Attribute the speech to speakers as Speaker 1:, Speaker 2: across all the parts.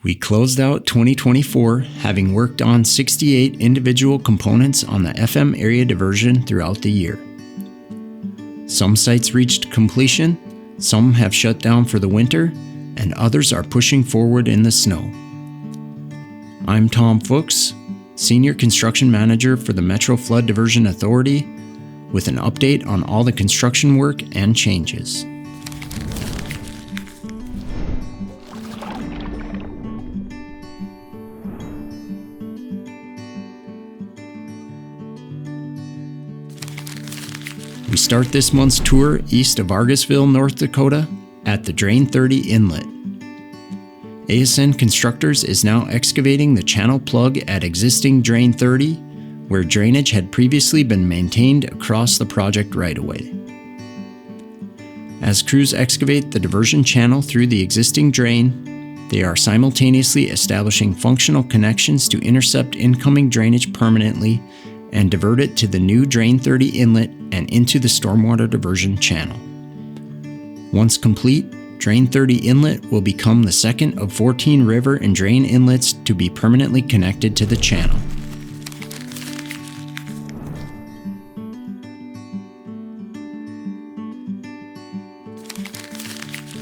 Speaker 1: We closed out 2024 having worked on 68 individual components on the FM Area Diversion throughout the year. Some sites reached completion, some have shut down for the winter, and others are pushing forward in the snow. I'm Tom Fuchs, Senior Construction Manager for the Metro Flood Diversion Authority, with an update on all the construction work and changes. We start this month's tour east of Argosville, North Dakota, at the Drain 30 Inlet. ASN Constructors is now excavating the channel plug at existing Drain 30, where drainage had previously been maintained across the project right-of-way. As crews excavate the diversion channel through the existing drain, they are simultaneously establishing functional connections to intercept incoming drainage permanently and divert it to the new Drain 30 Inlet and into the stormwater diversion channel. Once complete, Drain 30 Inlet will become the second of 14 river and drain inlets to be permanently connected to the channel.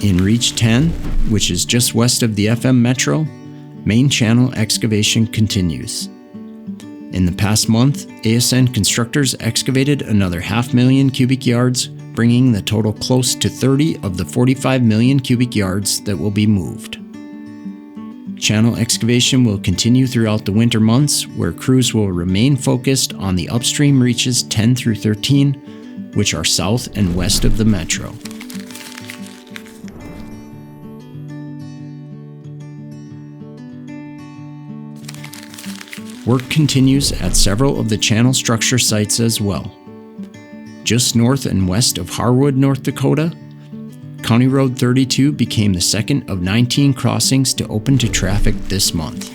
Speaker 1: In Reach 10, which is just west of the FM Metro, main channel excavation continues. In the past month, ASN Constructors excavated another 500,000 cubic yards, bringing the total close to 30 of the 45 million cubic yards that will be moved. Channel excavation will continue throughout the winter months, where crews will remain focused on the upstream reaches 10 through 13, which are south and west of the Metro. Work continues at several of the channel structure sites as well. Just north and west of Harwood, North Dakota, County Road 32 became the second of 19 crossings to open to traffic this month.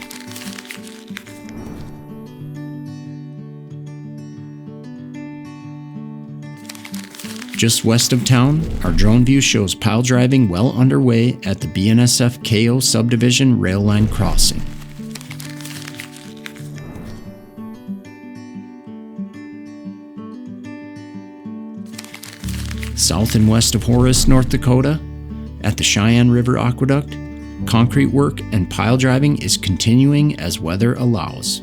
Speaker 1: Just west of town, our drone view shows pile driving well underway at the BNSF KO subdivision rail line crossing. South and west of Horace, North Dakota, at the Cheyenne River Aqueduct, concrete work and pile driving is continuing as weather allows.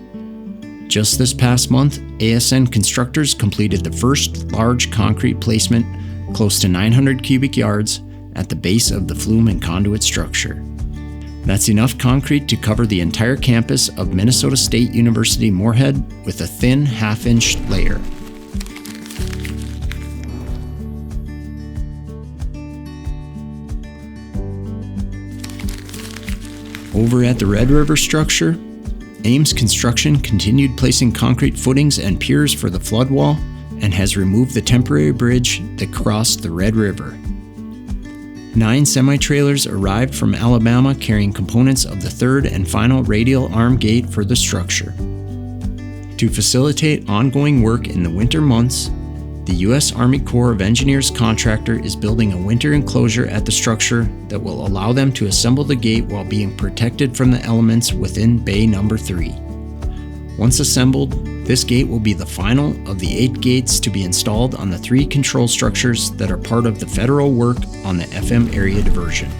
Speaker 1: Just this past month, ASN Constructors completed the first large concrete placement close to 900 cubic yards at the base of the flume and conduit structure. That's enough concrete to cover the entire campus of Minnesota State University Moorhead with a thin half-inch layer. Over at the Red River structure, Ames Construction continued placing concrete footings and piers for the flood wall and has removed the temporary bridge that crossed the Red River. 9 semi-trailers arrived from Alabama carrying components of the third and final radial arm gate for the structure. To facilitate ongoing work in the winter months, the U.S. Army Corps of Engineers contractor is building a winter enclosure at the structure that will allow them to assemble the gate while being protected from the elements within Bay Number 3. Once assembled, this gate will be the final of the 8 gates to be installed on the 3 control structures that are part of the federal work on the FM Area Diversion.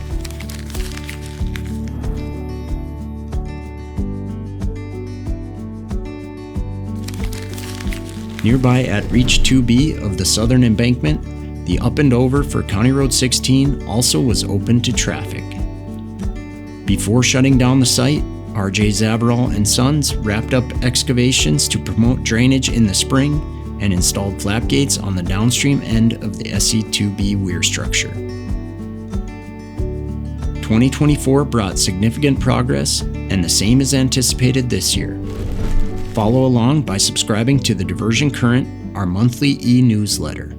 Speaker 1: Nearby at Reach 2B of the southern embankment, the up and over for County Road 16 also was open to traffic. Before shutting down the site, R.J. Zavarol and Sons wrapped up excavations to promote drainage in the spring and installed flap gates on the downstream end of the SE2B weir structure. 2024 brought significant progress, and the same is anticipated this year. Follow along by subscribing to the Diversion Current, our monthly e-newsletter.